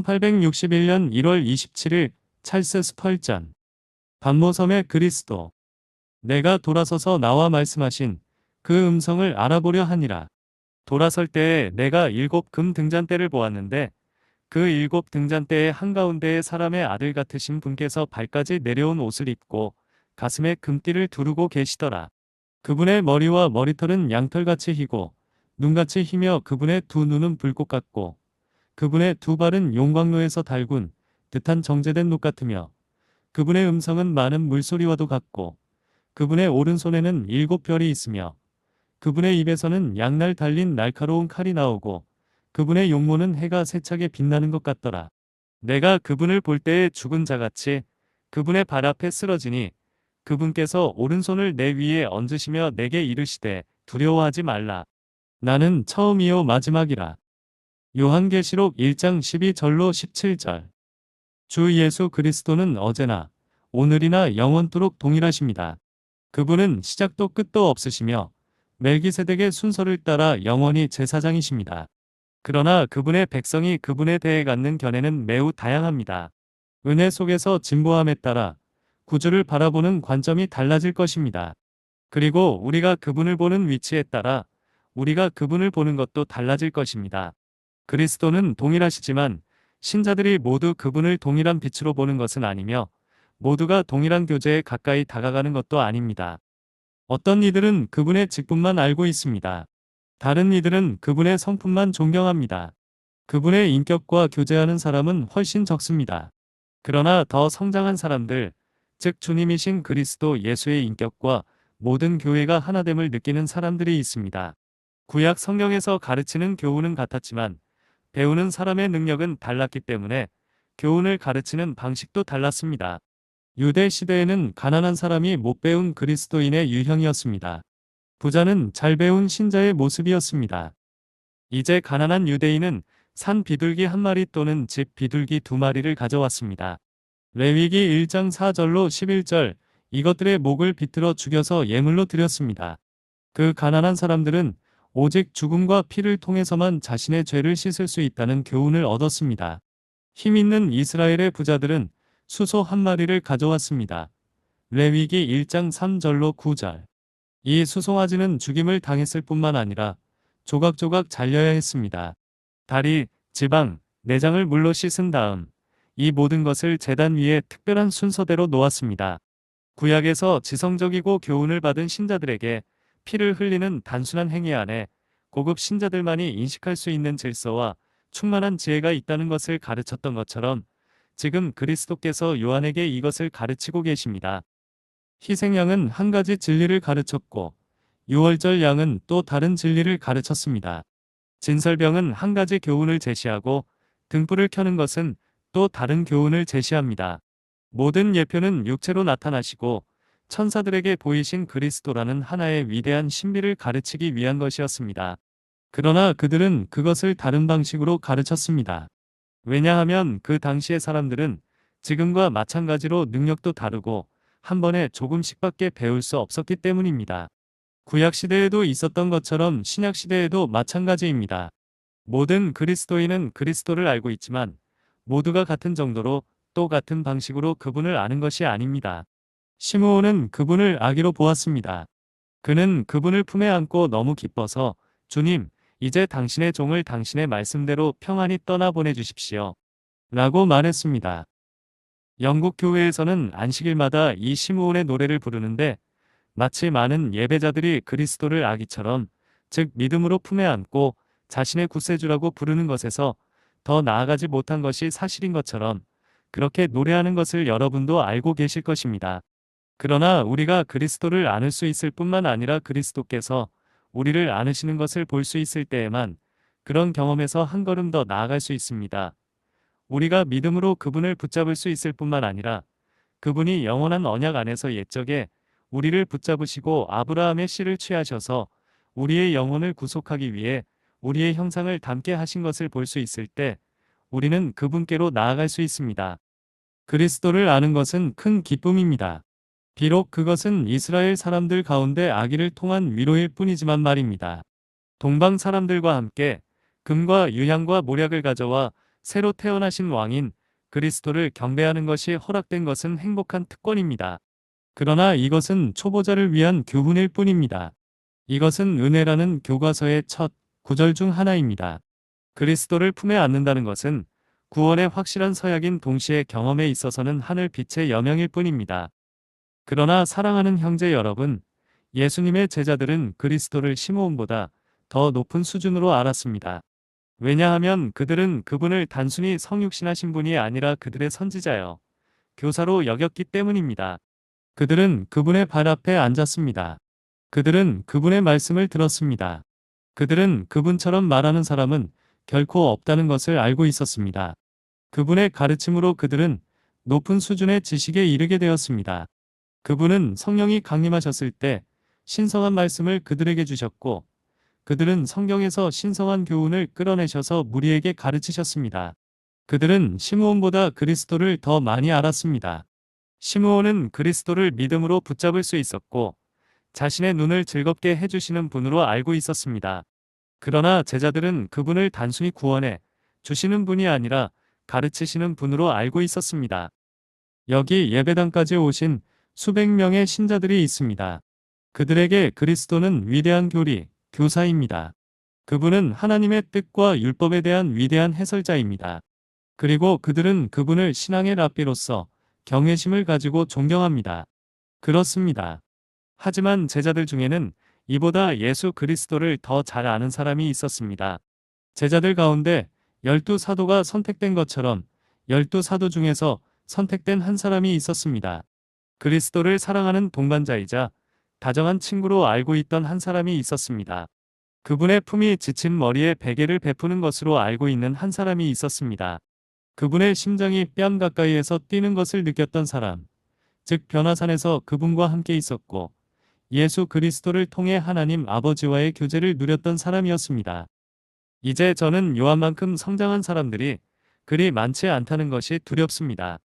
1861년 1월 27일 찰스 스펄전. 반모섬의 그리스도. 내가 돌아서서 나와 말씀하신 그 음성을 알아보려 하니라. 돌아설 때에 내가 7금 등잔대를 보았는데 그 7등잔대의 한가운데에 사람의 아들 같으신 분께서 발까지 내려온 옷을 입고 가슴에 금띠를 두르고 계시더라. 그분의 머리와 머리털은 양털같이 희고 눈같이 희며 그분의 두 눈은 불꽃 같고 그분의 두 발은 용광로에서 달군 듯한 정제된 녹 같으며 그분의 음성은 많은 물소리와도 같고 그분의 오른손에는 7별이 있으며 그분의 입에서는 양날 달린 날카로운 칼이 나오고 그분의 용모는 해가 세차게 빛나는 것 같더라. 내가 그분을 볼 때에 죽은 자같이 그분의 발 앞에 쓰러지니 그분께서 오른손을 내 위에 얹으시며 내게 이르시되 두려워하지 말라. 나는 처음이요 마지막이라. 요한계시록 1장 12절로 17절. 주 예수 그리스도는 어제나 오늘이나 영원토록 동일하십니다. 그분은 시작도 끝도 없으시며 멜기세덱의 순서를 따라 영원히 제사장이십니다. 그러나 그분의 백성이 그분에 대해 갖는 견해는 매우 다양합니다. 은혜 속에서 진보함에 따라 구주를 바라보는 관점이 달라질 것입니다. 그리고 우리가 그분을 보는 위치에 따라 우리가 그분을 보는 것도 달라질 것입니다. 그리스도는 동일하시지만 신자들이 모두 그분을 동일한 빛으로 보는 것은 아니며 모두가 동일한 교제에 가까이 다가가는 것도 아닙니다. 어떤 이들은 그분의 직분만 알고 있습니다. 다른 이들은 그분의 성품만 존경합니다. 그분의 인격과 교제하는 사람은 훨씬 적습니다. 그러나 더 성장한 사람들, 즉 주님이신 그리스도 예수의 인격과 모든 교회가 하나됨을 느끼는 사람들이 있습니다. 구약 성경에서 가르치는 교훈은 같았지만 배우는 사람의 능력은 달랐기 때문에 교훈을 가르치는 방식도 달랐습니다. 유대 시대에는 가난한 사람이 못 배운 그리스도인의 유형이었습니다. 부자는 잘 배운 신자의 모습이었습니다. 이제 가난한 유대인은 산 비둘기 한 마리 또는 집 비둘기 2마리를 가져왔습니다. 레위기 1장 4절로 11절, 이것들의 목을 비틀어 죽여서 예물로 드렸습니다. 그 가난한 사람들은 오직 죽음과 피를 통해서만 자신의 죄를 씻을 수 있다는 교훈을 얻었습니다. 힘 있는 이스라엘의 부자들은 수소 한 마리를 가져왔습니다. 레위기 1장 3절로 9절. 이 수송아지는 죽임을 당했을 뿐만 아니라 조각조각 잘려야 했습니다. 다리, 지방, 내장을 물로 씻은 다음 이 모든 것을 제단 위에 특별한 순서대로 놓았습니다. 구약에서 지성적이고 교훈을 받은 신자들에게 피를 흘리는 단순한 행위 안에 고급 신자들만이 인식할 수 있는 질서와 충만한 지혜가 있다는 것을 가르쳤던 것처럼 지금 그리스도께서 요한에게 이것을 가르치고 계십니다. 희생양은 한 가지 진리를 가르쳤고 유월절 양은 또 다른 진리를 가르쳤습니다. 진설병은 한 가지 교훈을 제시하고 등불을 켜는 것은 또 다른 교훈을 제시합니다. 모든 예표는 육체로 나타나시고 천사들에게 보이신 그리스도라는 하나의 위대한 신비를 가르치기 위한 것이었습니다. 그러나 그들은 그것을 다른 방식으로 가르쳤습니다. 왜냐하면 그 당시의 사람들은 지금과 마찬가지로 능력도 다르고 한 번에 조금씩밖에 배울 수 없었기 때문입니다. 구약시대에도 있었던 것처럼 신약시대에도 마찬가지입니다. 모든 그리스도인은 그리스도를 알고 있지만 모두가 같은 정도로 또 같은 방식으로 그분을 아는 것이 아닙니다. 시므온은 그분을 아기로 보았습니다. 그는 그분을 품에 안고 너무 기뻐서 주님, 이제 당신의 종을 당신의 말씀대로 평안히 떠나보내주십시오. 라고 말했습니다. 영국 교회에서는 안식일마다 이 시므온의 노래를 부르는데 마치 많은 예배자들이 그리스도를 아기처럼, 즉 믿음으로 품에 안고 자신의 구세주라고 부르는 것에서 더 나아가지 못한 것이 사실인 것처럼 그렇게 노래하는 것을 여러분도 알고 계실 것입니다. 그러나 우리가 그리스도를 안을 수 있을 뿐만 아니라 그리스도께서 우리를 안으시는 것을 볼 수 있을 때에만 그런 경험에서 한 걸음 더 나아갈 수 있습니다. 우리가 믿음으로 그분을 붙잡을 수 있을 뿐만 아니라 그분이 영원한 언약 안에서 옛적에 우리를 붙잡으시고 아브라함의 씨를 취하셔서 우리의 영혼을 구속하기 위해 우리의 형상을 닮게 하신 것을 볼 수 있을 때 우리는 그분께로 나아갈 수 있습니다. 그리스도를 아는 것은 큰 기쁨입니다. 비록 그것은 이스라엘 사람들 가운데 아기를 통한 위로일 뿐이지만 말입니다. 동방 사람들과 함께 금과 유향과 몰약을 가져와 새로 태어나신 왕인 그리스도를 경배하는 것이 허락된 것은 행복한 특권입니다. 그러나 이것은 초보자를 위한 교훈일 뿐입니다. 이것은 은혜라는 교과서의 첫 구절 중 하나입니다. 그리스도를 품에 안는다는 것은 구원의 확실한 서약인 동시에 경험에 있어서는 하늘 빛의 여명일 뿐입니다. 그러나 사랑하는 형제 여러분, 예수님의 제자들은 그리스도를 시므온보다 더 높은 수준으로 알았습니다. 왜냐하면 그들은 그분을 단순히 성육신하신 분이 아니라 그들의 선지자요, 교사로 여겼기 때문입니다. 그들은 그분의 발 앞에 앉았습니다. 그들은 그분의 말씀을 들었습니다. 그들은 그분처럼 말하는 사람은 결코 없다는 것을 알고 있었습니다. 그분의 가르침으로 그들은 높은 수준의 지식에 이르게 되었습니다. 그분은 성령이 강림하셨을 때 신성한 말씀을 그들에게 주셨고, 그들은 성경에서 신성한 교훈을 끌어내셔서 무리에게 가르치셨습니다. 그들은 시므온보다 그리스도를 더 많이 알았습니다. 시므온은 그리스도를 믿음으로 붙잡을 수 있었고, 자신의 눈을 즐겁게 해주시는 분으로 알고 있었습니다. 그러나 제자들은 그분을 단순히 구원해 주시는 분이 아니라 가르치시는 분으로 알고 있었습니다. 여기 예배당까지 오신 수백 명의 신자들이 있습니다. 그들에게 그리스도는 위대한 교리, 교사입니다. 그분은 하나님의 뜻과 율법에 대한 위대한 해설자입니다. 그리고 그들은 그분을 신앙의 랍비로서 경외심을 가지고 존경합니다. 그렇습니다. 하지만 제자들 중에는 이보다 예수 그리스도를 더 잘 아는 사람이 있었습니다. 제자들 가운데 12사도가 선택된 것처럼 12사도 중에서 선택된 한 사람이 있었습니다. 그리스도를 사랑하는 동반자이자 다정한 친구로 알고 있던 한 사람이 있었습니다. 그분의 품이 지친 머리에 베개를 베푸는 것으로 알고 있는 한 사람이 있었습니다. 그분의 심장이 뺨 가까이에서 뛰는 것을 느꼈던 사람, 즉 변화산에서 그분과 함께 있었고 예수 그리스도를 통해 하나님 아버지와의 교제를 누렸던 사람이었습니다. 이제 저는 요한만큼 성장한 사람들이 그리 많지 않다는 것이 두렵습니다.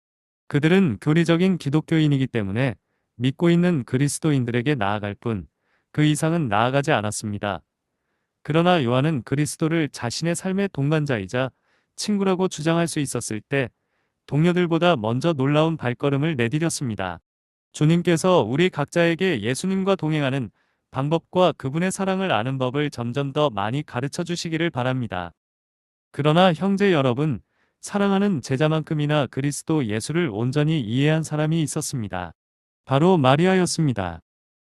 그들은 교리적인 기독교인이기 때문에 믿고 있는 그리스도인들에게 나아갈 뿐 그 이상은 나아가지 않았습니다. 그러나 요한은 그리스도를 자신의 삶의 동반자이자 친구라고 주장할 수 있었을 때 동료들보다 먼저 놀라운 발걸음을 내디뎠습니다. 주님께서 우리 각자에게 예수님과 동행하는 방법과 그분의 사랑을 아는 법을 점점 더 많이 가르쳐 주시기를 바랍니다. 그러나 형제 여러분, 사랑하는 제자만큼이나 그리스도 예수를 온전히 이해한 사람이 있었습니다. 바로 마리아였습니다.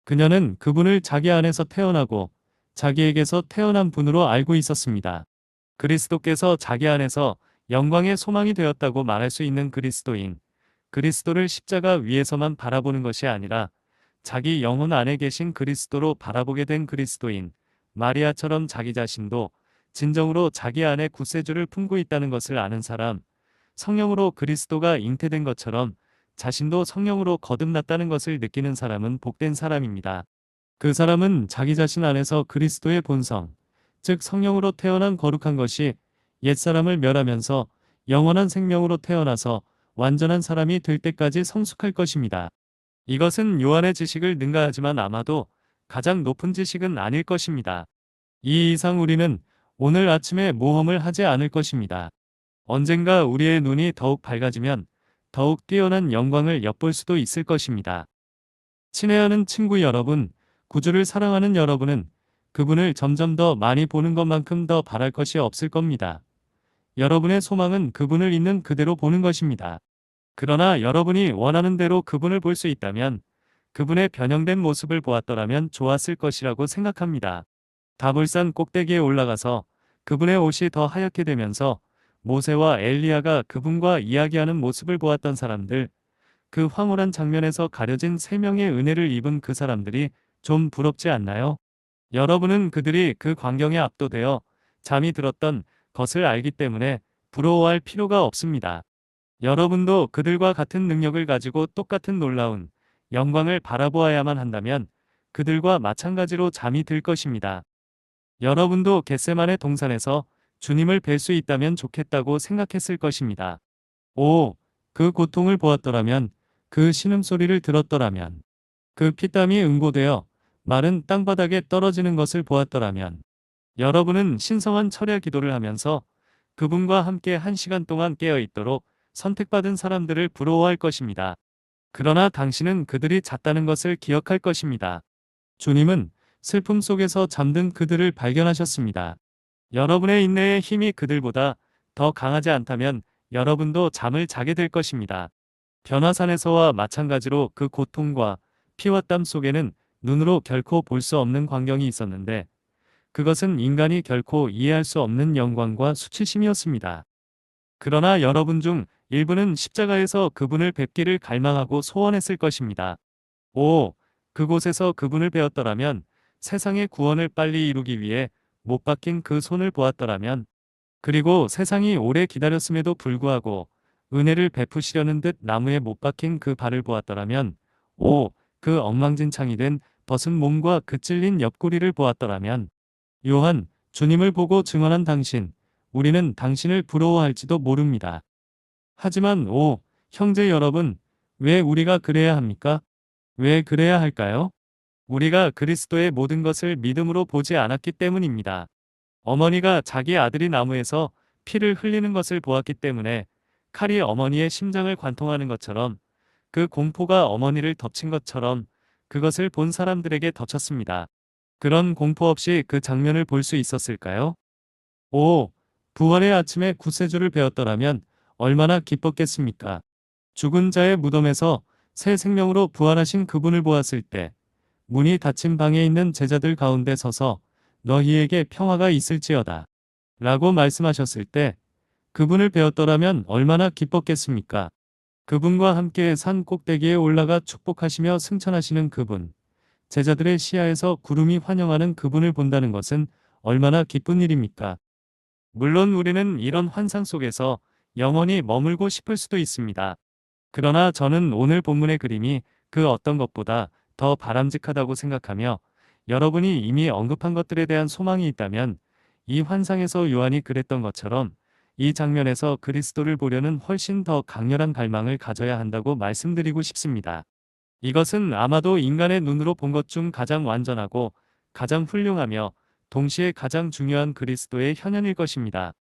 그녀는 그분을 자기 안에서 태어나고 자기에게서 태어난 분으로 알고 있었습니다. 그리스도께서 자기 안에서 영광의 소망이 되었다고 말할 수 있는 그리스도인, 그리스도를 십자가 위에서만 바라보는 것이 아니라 자기 영혼 안에 계신 그리스도로 바라보게 된 그리스도인, 마리아처럼 자기 자신도 진정으로 자기 안에 구세주를 품고 있다는 것을 아는 사람, 성령으로 그리스도가 잉태된 것처럼 자신도 성령으로 거듭났다는 것을 느끼는 사람은 복된 사람입니다. 그 사람은 자기 자신 안에서 그리스도의 본성, 즉 성령으로 태어난 거룩한 것이 옛사람을 멸하면서 영원한 생명으로 태어나서 완전한 사람이 될 때까지 성숙할 것입니다. 이것은 요한의 지식을 능가하지만 아마도 가장 높은 지식은 아닐 것입니다. 이 이상 우리는 오늘 아침에 모험을 하지 않을 것입니다. 언젠가 우리의 눈이 더욱 밝아지면 더욱 뛰어난 영광을 엿볼 수도 있을 것입니다. 친애하는 친구 여러분, 구주를 사랑하는 여러분은 그분을 점점 더 많이 보는 것만큼 더 바랄 것이 없을 겁니다. 여러분의 소망은 그분을 있는 그대로 보는 것입니다. 그러나 여러분이 원하는 대로 그분을 볼 수 있다면 그분의 변형된 모습을 보았더라면 좋았을 것이라고 생각합니다. 다볼산 꼭대기에 올라가서 그분의 옷이 더 하얗게 되면서 모세와 엘리야가 그분과 이야기하는 모습을 보았던 사람들, 그 황홀한 장면에서 가려진 세 명의 은혜를 입은 그 사람들이 좀 부럽지 않나요? 여러분은 그들이 그 광경에 압도되어 잠이 들었던 것을 알기 때문에 부러워할 필요가 없습니다. 여러분도 그들과 같은 능력을 가지고 똑같은 놀라운 영광을 바라보아야만 한다면 그들과 마찬가지로 잠이 들 것입니다. 여러분도 겟세마네 동산에서 주님을 뵐 수 있다면 좋겠다고 생각했을 것입니다. 오, 그 고통을 보았더라면, 그 신음소리를 들었더라면, 그 피땀이 응고되어 마른 땅바닥에 떨어지는 것을 보았더라면, 여러분은 신성한 철야 기도를 하면서 그분과 함께 1시간 동안 깨어 있도록 선택받은 사람들을 부러워할 것입니다. 그러나 당신은 그들이 잤다는 것을 기억할 것입니다. 주님은 슬픔 속에서 잠든 그들을 발견하셨습니다. 여러분의 인내의 힘이 그들보다 더 강하지 않다면 여러분도 잠을 자게 될 것입니다. 변화산에서와 마찬가지로 그 고통과 피와 땀 속에는 눈으로 결코 볼 수 없는 광경이 있었는데 그것은 인간이 결코 이해할 수 없는 영광과 수치심이었습니다. 그러나 여러분 중 일부는 십자가에서 그분을 뵙기를 갈망하고 소원했을 것입니다. 오, 그곳에서 그분을 배웠더라면, 세상의 구원을 빨리 이루기 위해 못 박힌 그 손을 보았더라면, 그리고 세상이 오래 기다렸음에도 불구하고 은혜를 베푸시려는 듯 나무에 못 박힌 그 발을 보았더라면, 오, 그 엉망진창이 된 벗은 몸과 그 찔린 옆구리를 보았더라면, 요한, 주님을 보고 증언한 당신, 우리는 당신을 부러워할지도 모릅니다. 하지만 오, 형제 여러분, 왜 우리가 그래야 합니까? 왜 그래야 할까요? 우리가 그리스도의 모든 것을 믿음으로 보지 않았기 때문입니다. 어머니가 자기 아들이 나무에서 피를 흘리는 것을 보았기 때문에 칼이 어머니의 심장을 관통하는 것처럼 그 공포가 어머니를 덮친 것처럼 그것을 본 사람들에게 덮쳤습니다. 그런 공포 없이 그 장면을 볼 수 있었을까요? 오, 부활의 아침에 구세주를 배웠더라면 얼마나 기뻤겠습니까? 죽은 자의 무덤에서 새 생명으로 부활하신 그분을 보았을 때 문이 닫힌 방에 있는 제자들 가운데 서서 너희에게 평화가 있을지어다 라고 말씀하셨을 때 그분을 배웠더라면 얼마나 기뻤겠습니까? 그분과 함께 산 꼭대기에 올라가 축복하시며 승천하시는 그분, 제자들의 시야에서 구름이 환영하는 그분을 본다는 것은 얼마나 기쁜 일입니까? 물론 우리는 이런 환상 속에서 영원히 머물고 싶을 수도 있습니다. 그러나 저는 오늘 본문의 그림이 그 어떤 것보다 더 바람직하다고 생각하며 여러분이 이미 언급한 것들에 대한 소망이 있다면 이 환상에서 요한이 그랬던 것처럼 이 장면에서 그리스도를 보려는 훨씬 더 강렬한 갈망을 가져야 한다고 말씀드리고 싶습니다. 이것은 아마도 인간의 눈으로 본 것 중 가장 완전하고 가장 훌륭하며 동시에 가장 중요한 그리스도의 현현일 것입니다.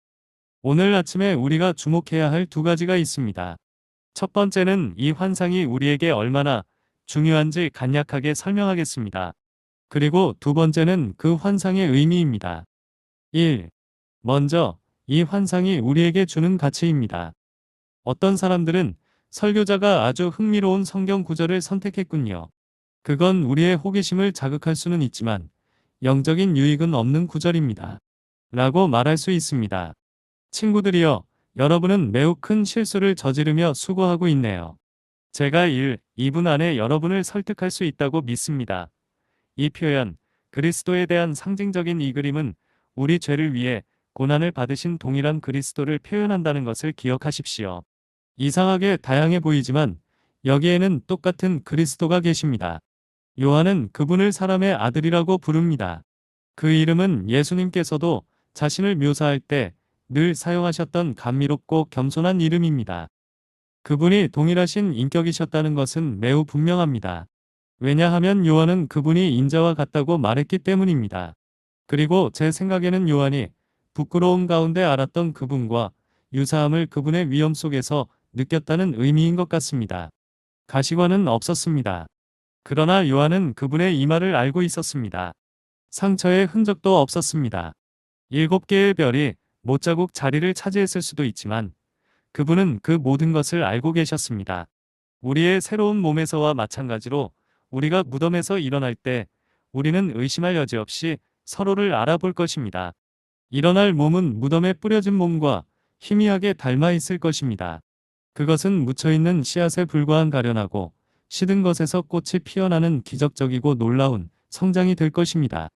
오늘 아침에 우리가 주목해야 할 두 가지가 있습니다. 첫 번째는 이 환상이 우리에게 얼마나 중요한지 간략하게 설명하겠습니다. 그리고 두 번째는 그 환상의 의미입니다. 1. 먼저 이 환상이 우리에게 주는 가치입니다. 어떤 사람들은 설교자가 아주 흥미로운 성경 구절을 선택했군요. 그건 우리의 호기심을 자극할 수는 있지만 영적인 유익은 없는 구절입니다. 라고 말할 수 있습니다. 친구들이여, 여러분은 매우 큰 실수를 저지르며 수고하고 있네요. 제가 1, 2분 안에 여러분을 설득할 수 있다고 믿습니다. 이 표현, 그리스도에 대한 상징적인 이 그림은 우리 죄를 위해 고난을 받으신 동일한 그리스도를 표현한다는 것을 기억하십시오. 이상하게 다양해 보이지만 여기에는 똑같은 그리스도가 계십니다. 요한은 그분을 사람의 아들이라고 부릅니다. 그 이름은 예수님께서도 자신을 묘사할 때 늘 사용하셨던 감미롭고 겸손한 이름입니다. 그분이 동일하신 인격이셨다는 것은 매우 분명합니다. 왜냐하면 요한은 그분이 인자와 같다고 말했기 때문입니다. 그리고 제 생각에는 요한이 부끄러움 가운데 알았던 그분과 유사함을 그분의 위험 속에서 느꼈다는 의미인 것 같습니다. 가시관은 없었습니다. 그러나 요한은 그분의 이마를 알고 있었습니다. 상처의 흔적도 없었습니다. 7개의 별이 못자국 자리를 차지했을 수도 있지만 그분은 그 모든 것을 알고 계셨습니다. 우리의 새로운 몸에서와 마찬가지로 우리가 무덤에서 일어날 때 우리는 의심할 여지 없이 서로를 알아볼 것입니다. 일어날 몸은 무덤에 뿌려진 몸과 희미하게 닮아 있을 것입니다. 그것은 묻혀있는 씨앗에 불과한 가련하고 시든 것에서 꽃이 피어나는 기적적이고 놀라운 성장이 될 것입니다.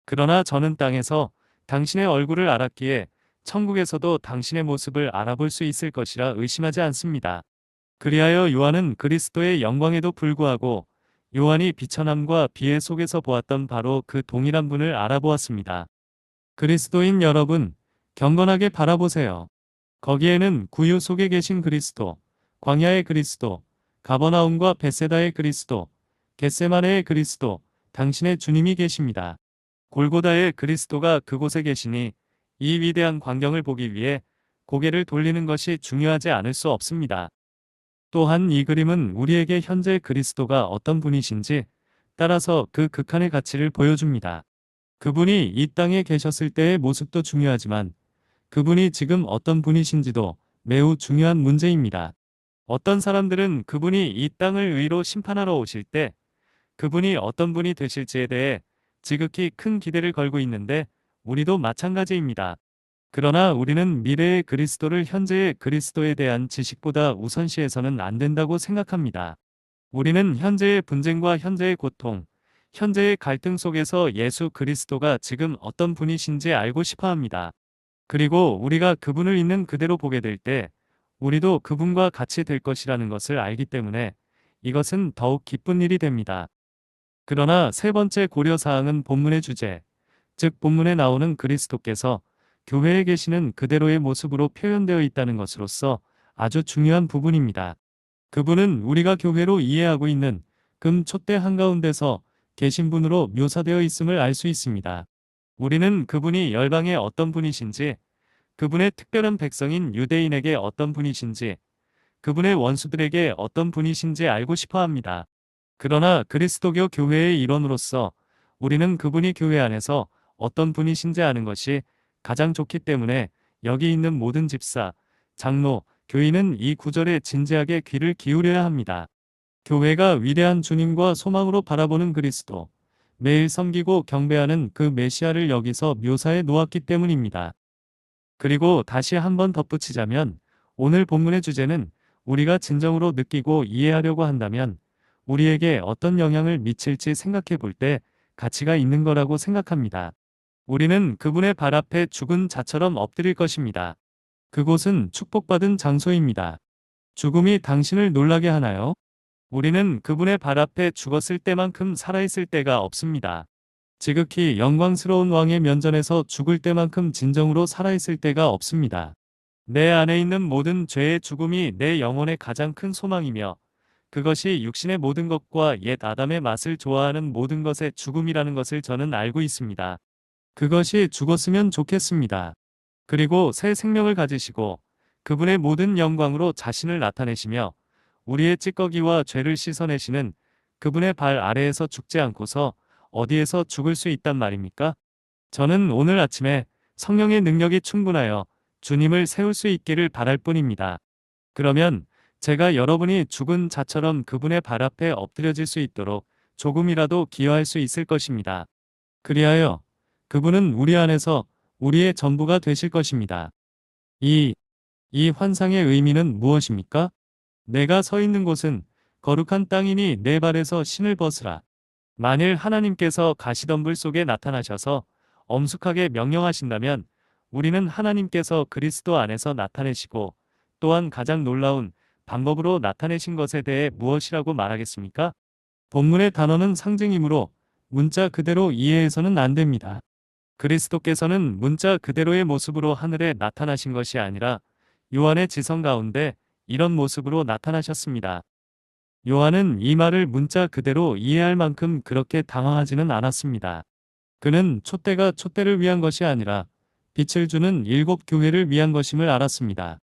그러나 저는 땅에서 당신의 얼굴을 알았기에 천국에서도 당신의 모습을 알아볼 수 있을 것이라 의심하지 않습니다. 그리하여 요한은 그리스도의 영광에도 불구하고 요한이 비천함과 비애 속에서 보았던 바로 그 동일한 분을 알아보았습니다. 그리스도인 여러분, 경건하게 바라보세요. 거기에는 구유 속에 계신 그리스도, 광야의 그리스도, 가버나움과 벳세다의 그리스도, 겟세마네의 그리스도, 당신의 주님이 계십니다. 골고다의 그리스도가 그곳에 계시니 이 위대한 광경을 보기 위해 고개를 돌리는 것이 중요하지 않을 수 없습니다. 또한 이 그림은 우리에게 현재 그리스도가 어떤 분이신지 따라서 그 극한의 가치를 보여줍니다. 그분이 이 땅에 계셨을 때의 모습도 중요하지만 그분이 지금 어떤 분이신지도 매우 중요한 문제입니다. 어떤 사람들은 그분이 이 땅을 의로 심판하러 오실 때 그분이 어떤 분이 되실지에 대해 지극히 큰 기대를 걸고 있는데 우리도 마찬가지입니다. 그러나 우리는 미래의 그리스도를 현재의 그리스도에 대한 지식보다 우선시해서는 안 된다고 생각합니다. 우리는 현재의 분쟁과 현재의 고통, 현재의 갈등 속에서 예수 그리스도가 지금 어떤 분이신지 알고 싶어 합니다. 그리고 우리가 그분을 있는 그대로 보게 될 때 우리도 그분과 같이 될 것이라는 것을 알기 때문에 이것은 더욱 기쁜 일이 됩니다. 그러나 세 번째 고려사항은 본문의 주제, 즉 본문에 나오는 그리스도께서 교회에 계시는 그대로의 모습으로 표현되어 있다는 것으로서 아주 중요한 부분입니다. 그분은 우리가 교회로 이해하고 있는 금 촛대 한가운데서 계신 분으로 묘사되어 있음을 알 수 있습니다. 우리는 그분이 열방의 어떤 분이신지, 그분의 특별한 백성인 유대인에게 어떤 분이신지, 그분의 원수들에게 어떤 분이신지 알고 싶어 합니다. 그러나 그리스도교 교회의 일원으로서 우리는 그분이 교회 안에서 어떤 분이신지 아는 것이 가장 좋기 때문에 여기 있는 모든 집사, 장로, 교인은 이 구절에 진지하게 귀를 기울여야 합니다. 교회가 위대한 주님과 소망으로 바라보는 그리스도, 매일 섬기고 경배하는 그 메시아를 여기서 묘사해 놓았기 때문입니다. 그리고 다시 한번 덧붙이자면 오늘 본문의 주제는 우리가 진정으로 느끼고 이해하려고 한다면 우리에게 어떤 영향을 미칠지 생각해 볼 때 가치가 있는 거라고 생각합니다. 우리는 그분의 발 앞에 죽은 자처럼 엎드릴 것입니다. 그곳은 축복받은 장소입니다. 죽음이 당신을 놀라게 하나요? 우리는 그분의 발 앞에 죽었을 때만큼 살아있을 때가 없습니다. 지극히 영광스러운 왕의 면전에서 죽을 때만큼 진정으로 살아있을 때가 없습니다. 내 안에 있는 모든 죄의 죽음이 내 영혼의 가장 큰 소망이며 그것이 육신의 모든 것과 옛 아담의 맛을 좋아하는 모든 것의 죽음이라는 것을 저는 알고 있습니다. 그것이 죽었으면 좋겠습니다. 그리고 새 생명을 가지시고 그분의 모든 영광으로 자신을 나타내시며 우리의 찌꺼기와 죄를 씻어내시는 그분의 발 아래에서 죽지 않고서 어디에서 죽을 수 있단 말입니까? 저는 오늘 아침에 성령의 능력이 충분하여 주님을 세울 수 있기를 바랄 뿐입니다. 그러면 제가 여러분이 죽은 자처럼 그분의 발 앞에 엎드려질 수 있도록 조금이라도 기여할 수 있을 것입니다. 그리하여 그분은 우리 안에서 우리의 전부가 되실 것입니다. 이 환상의 의미는 무엇입니까? 내가 서 있는 곳은 거룩한 땅이니 내 발에서 신을 벗으라. 만일 하나님께서 가시덤불 속에 나타나셔서 엄숙하게 명령하신다면 우리는 하나님께서 그리스도 안에서 나타내시고 또한 가장 놀라운 방법으로 나타내신 것에 대해 무엇이라고 말하겠습니까? 본문의 단어는 상징이므로 문자 그대로 이해해서는 안 됩니다. 그리스도께서는 문자 그대로의 모습으로 하늘에 나타나신 것이 아니라 요한의 지성 가운데 이런 모습으로 나타나셨습니다. 요한은 이 말을 문자 그대로 이해할 만큼 그렇게 당황하지는 않았습니다. 그는 촛대가 촛대를 위한 것이 아니라 빛을 주는 일곱 교회를 위한 것임을 알았습니다.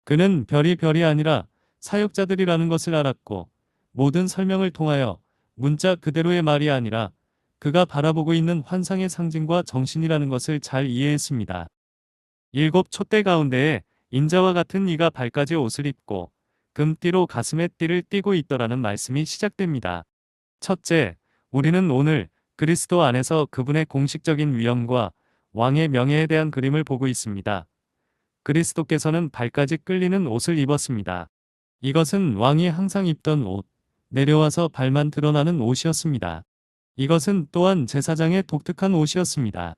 그는 별이 아니라 사역자들이라는 것을 알았고 모든 설명을 통하여 문자 그대로의 말이 아니라 그가 바라보고 있는 환상의 상징과 정신이라는 것을 잘 이해했습니다. 일곱 촛대 가운데에 인자와 같은 이가 발까지 옷을 입고 금띠로 가슴에 띠를 띠고 있더라는 말씀이 시작됩니다. 첫째, 우리는 오늘 그리스도 안에서 그분의 공식적인 위엄과 왕의 명예에 대한 그림을 보고 있습니다. 그리스도께서는 발까지 끌리는 옷을 입었습니다. 이것은 왕이 항상 입던 옷, 내려와서 발만 드러나는 옷이었습니다. 이것은 또한 제사장의 독특한 옷이었습니다.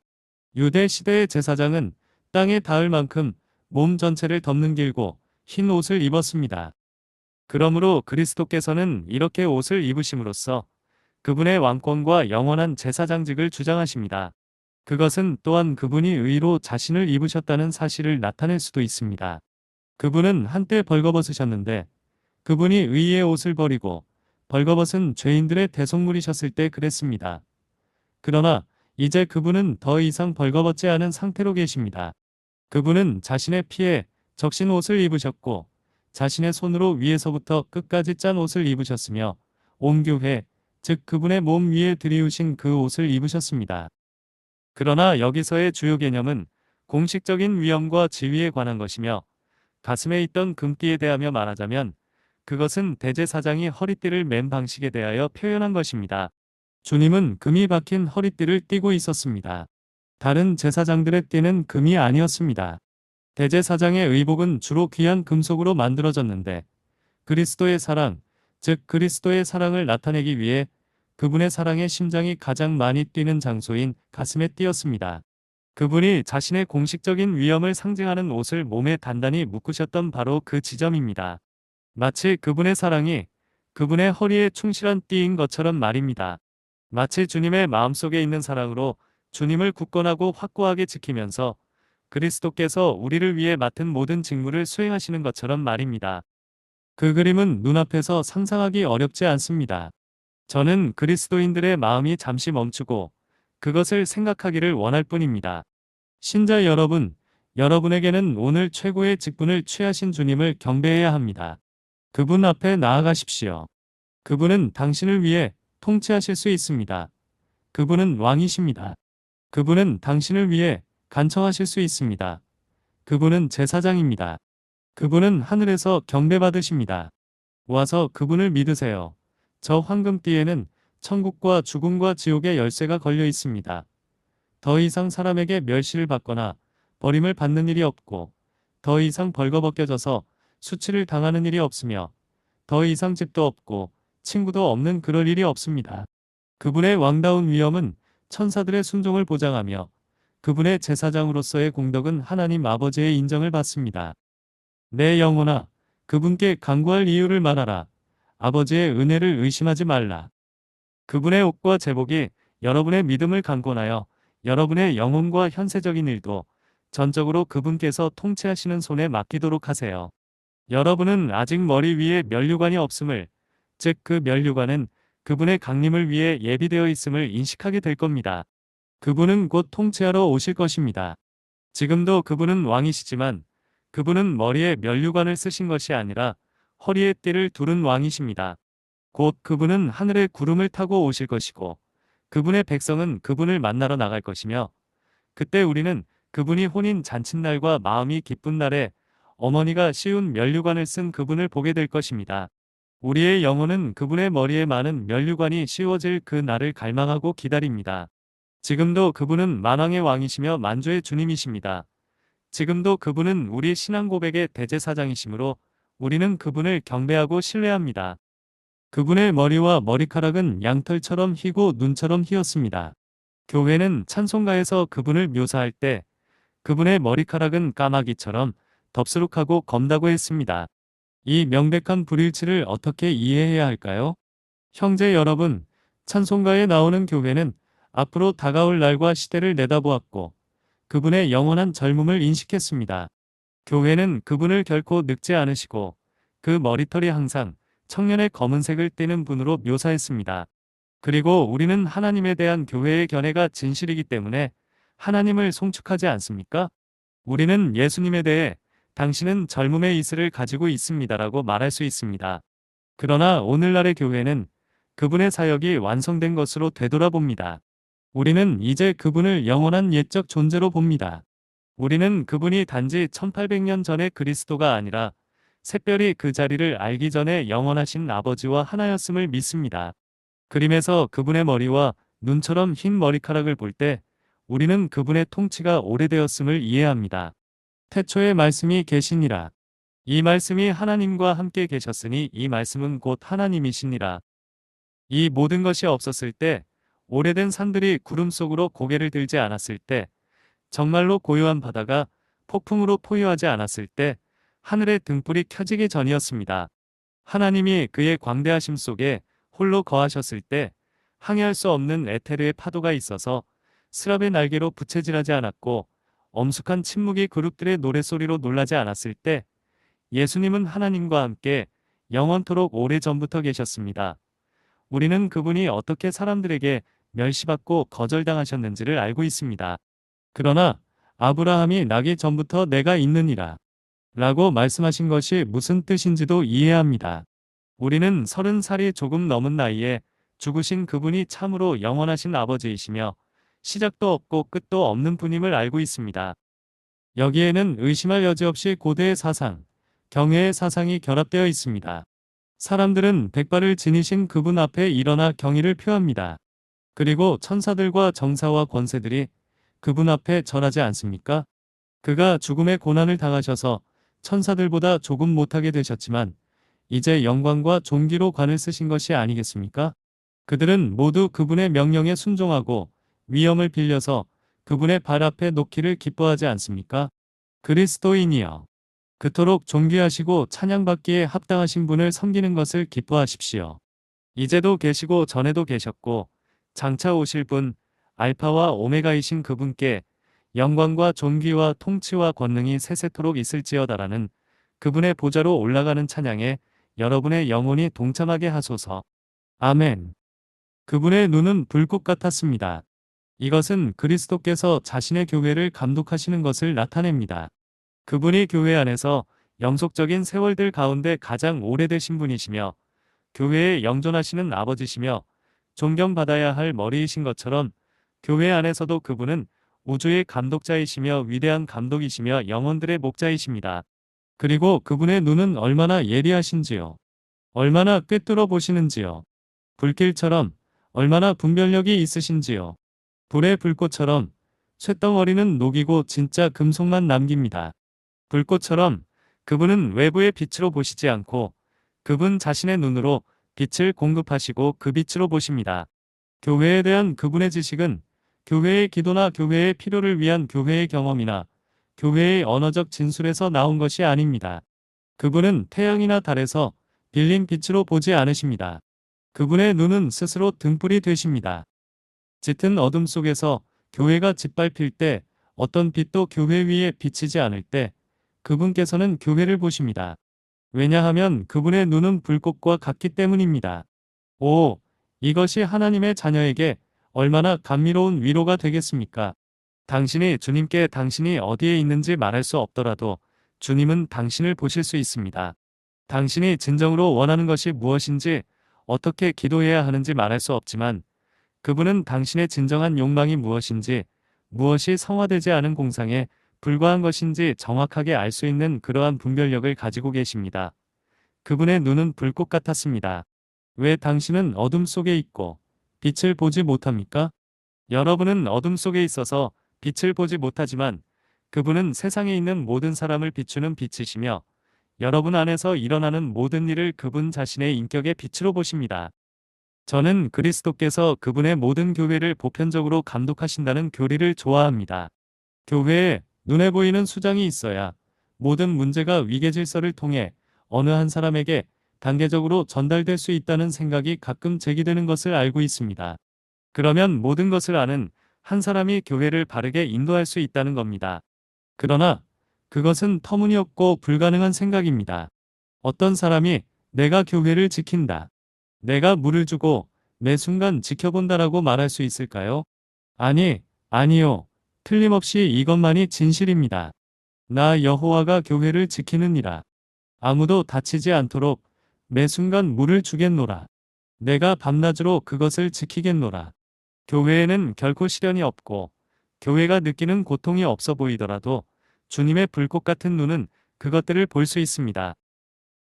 유대 시대의 제사장은 땅에 닿을 만큼 몸 전체를 덮는 길고 흰 옷을 입었습니다. 그러므로 그리스도께서는 이렇게 옷을 입으심으로써 그분의 왕권과 영원한 제사장직을 주장하십니다. 그것은 또한 그분이 의로 자신을 입으셨다는 사실을 나타낼 수도 있습니다. 그분은 한때 벌거벗으셨는데 그분이 의의 옷을 버리고 벌거벗은 죄인들의 대속물이셨을 때 그랬습니다. 그러나 이제 그분은 더 이상 벌거벗지 않은 상태로 계십니다. 그분은 자신의 피에 적신 옷을 입으셨고 자신의 손으로 위에서부터 끝까지 짠 옷을 입으셨으며 온 교회, 즉 그분의 몸 위에 들이우신 그 옷을 입으셨습니다. 그러나 여기서의 주요 개념은 공식적인 위엄과 지위에 관한 것이며 가슴에 있던 금띠에 대하여 말하자면 그것은 대제사장이 허리띠를 맨 방식에 대하여 표현한 것입니다. 주님은 금이 박힌 허리띠를 띠고 있었습니다. 다른 제사장들의 띠는 금이 아니었습니다. 대제사장의 의복은 주로 귀한 금속으로 만들어졌는데 그리스도의 사랑, 즉 그리스도의 사랑을 나타내기 위해 그분의 사랑의 심장이 가장 많이 뛰는 장소인 가슴에 띄었습니다. 그분이 자신의 공식적인 위엄을 상징하는 옷을 몸에 단단히 묶으셨던 바로 그 지점입니다. 마치 그분의 사랑이 그분의 허리에 충실한 띠인 것처럼 말입니다. 마치 주님의 마음속에 있는 사랑으로 주님을 굳건하고 확고하게 지키면서 그리스도께서 우리를 위해 맡은 모든 직무를 수행하시는 것처럼 말입니다. 그 그림은 눈앞에서 상상하기 어렵지 않습니다. 저는 그리스도인들의 마음이 잠시 멈추고 그것을 생각하기를 원할 뿐입니다. 신자 여러분, 여러분에게는 오늘 최고의 직분을 취하신 주님을 경배해야 합니다. 그분 앞에 나아가십시오. 그분은 당신을 위해 통치하실 수 있습니다. 그분은 왕이십니다. 그분은 당신을 위해 간청하실 수 있습니다. 그분은 제사장입니다. 그분은 하늘에서 경배받으십니다. 와서 그분을 믿으세요. 저 황금띠에는 천국과 죽음과 지옥의 열쇠가 걸려 있습니다. 더 이상 사람에게 멸시를 받거나 버림을 받는 일이 없고 더 이상 벌거벗겨져서 수치를 당하는 일이 없으며 더 이상 집도 없고 친구도 없는 그럴 일이 없습니다. 그분의 왕다운 위엄은 천사들의 순종을 보장하며 그분의 제사장으로서의 공덕은 하나님 아버지의 인정을 받습니다. 내 영혼아, 그분께 간구할 이유를 말하라. 아버지의 은혜를 의심하지 말라. 그분의 옷과 제복이 여러분의 믿음을 강권하여 여러분의 영혼과 현세적인 일도 전적으로 그분께서 통치하시는 손에 맡기도록 하세요. 여러분은 아직 머리 위에 면류관이 없음을, 즉 그 면류관은 그분의 강림을 위해 예비되어 있음을 인식하게 될 겁니다. 그분은 곧 통치하러 오실 것입니다. 지금도 그분은 왕이시지만 그분은 머리에 면류관을 쓰신 것이 아니라 허리에 띠를 두른 왕이십니다. 곧 그분은 하늘의 구름을 타고 오실 것이고 그분의 백성은 그분을 만나러 나갈 것이며 그때 우리는 그분이 혼인 잔칫날과 마음이 기쁜 날에 어머니가 씌운 면류관을 쓴 그분을 보게 될 것입니다. 우리의 영혼은 그분의 머리에 많은 면류관이 씌워질 그 날을 갈망하고 기다립니다. 지금도 그분은 만왕의 왕이시며 만주의 주님이십니다. 지금도 그분은 우리 신앙 고백의 대제사장이시므로 우리는 그분을 경배하고 신뢰합니다. 그분의 머리와 머리카락은 양털처럼 희고 눈처럼 희었습니다. 교회는 찬송가에서 그분을 묘사할 때 그분의 머리카락은 까마귀처럼 덥수룩하고 검다고 했습니다. 이 명백한 불일치를 어떻게 이해해야 할까요? 형제 여러분, 찬송가에 나오는 교회는 앞으로 다가올 날과 시대를 내다보았고 그분의 영원한 젊음을 인식했습니다. 교회는 그분을 결코 늙지 않으시고 그 머리털이 항상 청년의 검은색을 띠는 분으로 묘사했습니다. 그리고 우리는 하나님에 대한 교회의 견해가 진실이기 때문에 하나님을 송축하지 않습니까? 우리는 예수님에 대해 당신은 젊음의 이슬을 가지고 있습니다라고 말할 수 있습니다. 그러나 오늘날의 교회는 그분의 사역이 완성된 것으로 되돌아봅니다. 우리는 이제 그분을 영원한 옛적 존재로 봅니다. 우리는 그분이 단지 1800년 전의 그리스도가 아니라 새별이 그 자리를 알기 전에 영원하신 아버지와 하나였음을 믿습니다. 그림에서 그분의 머리와 눈처럼 흰 머리카락을 볼 때 우리는 그분의 통치가 오래되었음을 이해합니다. 태초에 말씀이 계시니라. 이 말씀이 하나님과 함께 계셨으니 이 말씀은 곧 하나님이시니라. 이 모든 것이 없었을 때, 오래된 산들이 구름 속으로 고개를 들지 않았을 때, 정말로 고요한 바다가 폭풍으로 포효하지 않았을 때, 하늘의 등불이 켜지기 전이었습니다. 하나님이 그의 광대하심 속에 홀로 거하셨을 때, 항해할 수 없는 에테르의 파도가 있어서 스랍의 날개로 부채질하지 않았고, 엄숙한 침묵이 그룹들의 노랫소리로 놀라지 않았을 때 예수님은 하나님과 함께 영원토록 오래전부터 계셨습니다. 우리는 그분이 어떻게 사람들에게 멸시받고 거절당하셨는지를 알고 있습니다. 그러나 아브라함이 나기 전부터 내가 있느니라. 라고 말씀하신 것이 무슨 뜻인지도 이해합니다. 우리는 30살이 조금 넘은 나이에 죽으신 그분이 참으로 영원하신 아버지이시며 시작도 없고 끝도 없는 분임을 알고 있습니다. 여기에는 의심할 여지 없이 고대의 사상, 경외의 사상이 결합되어 있습니다. 사람들은 백발을 지니신 그분 앞에 일어나 경의를 표합니다. 그리고 천사들과 정사와 권세들이 그분 앞에 절하지 않습니까? 그가 죽음의 고난을 당하셔서 천사들보다 조금 못하게 되셨지만 이제 영광과 존귀로 관을 쓰신 것이 아니겠습니까? 그들은 모두 그분의 명령에 순종하고 위엄을 빌려서 그분의 발 앞에 놓기를 기뻐하지 않습니까? 그리스도인이여, 그토록 존귀하시고 찬양받기에 합당하신 분을 섬기는 것을 기뻐하십시오. 이제도 계시고 전에도 계셨고 장차 오실 분, 알파와 오메가이신 그분께 영광과 존귀와 통치와 권능이 세세토록 있을지어다라는 그분의 보좌로 올라가는 찬양에 여러분의 영혼이 동참하게 하소서. 아멘. 그분의 눈은 불꽃 같았습니다. 이것은 그리스도께서 자신의 교회를 감독하시는 것을 나타냅니다. 그분이 교회 안에서 영속적인 세월들 가운데 가장 오래되신 분이시며 교회에 영존하시는 아버지시며 존경받아야 할 머리이신 것처럼 교회 안에서도 그분은 우주의 감독자이시며 위대한 감독이시며 영혼들의 목자이십니다. 그리고 그분의 눈은 얼마나 예리하신지요. 얼마나 꿰뚫어 보시는지요. 불길처럼 얼마나 분별력이 있으신지요. 불의 불꽃처럼 쇳덩어리는 녹이고 진짜 금속만 남깁니다. 불꽃처럼 그분은 외부의 빛으로 보시지 않고 그분 자신의 눈으로 빛을 공급하시고 그 빛으로 보십니다. 교회에 대한 그분의 지식은 교회의 기도나 교회의 필요를 위한 교회의 경험이나 교회의 언어적 진술에서 나온 것이 아닙니다. 그분은 태양이나 달에서 빌린 빛으로 보지 않으십니다. 그분의 눈은 스스로 등불이 되십니다. 짙은 어둠 속에서 교회가 짓밟힐 때 어떤 빛도 교회 위에 비치지 않을 때 그분께서는 교회를 보십니다. 왜냐하면 그분의 눈은 불꽃과 같기 때문입니다. 오, 이것이 하나님의 자녀에게 얼마나 감미로운 위로가 되겠습니까? 당신이 주님께 당신이 어디에 있는지 말할 수 없더라도 주님은 당신을 보실 수 있습니다. 당신이 진정으로 원하는 것이 무엇인지 어떻게 기도해야 하는지 말할 수 없지만 그분은 당신의 진정한 욕망이 무엇인지 무엇이 성화되지 않은 공상에 불과한 것인지 정확하게 알 수 있는 그러한 분별력을 가지고 계십니다. 그분의 눈은 불꽃 같았습니다. 왜 당신은 어둠 속에 있고 빛을 보지 못합니까? 여러분은 어둠 속에 있어서 빛을 보지 못하지만 그분은 세상에 있는 모든 사람을 비추는 빛이시며 여러분 안에서 일어나는 모든 일을 그분 자신의 인격의 빛으로 보십니다. 저는 그리스도께서 그분의 모든 교회를 보편적으로 감독하신다는 교리를 좋아합니다. 교회에 눈에 보이는 수장이 있어야 모든 문제가 위계질서를 통해 어느 한 사람에게 단계적으로 전달될 수 있다는 생각이 가끔 제기되는 것을 알고 있습니다. 그러면 모든 것을 아는 한 사람이 교회를 바르게 인도할 수 있다는 겁니다. 그러나 그것은 터무니없고 불가능한 생각입니다. 어떤 사람이 내가 교회를 지킨다, 내가 물을 주고 매 순간 지켜본다라고 말할 수 있을까요? 아니요. 틀림없이 이것만이 진실입니다. 나 여호와가 교회를 지키느니라. 아무도 다치지 않도록 매 순간 물을 주겠노라. 내가 밤낮으로 그것을 지키겠노라. 교회에는 결코 시련이 없고 교회가 느끼는 고통이 없어 보이더라도 주님의 불꽃 같은 눈은 그것들을 볼 수 있습니다.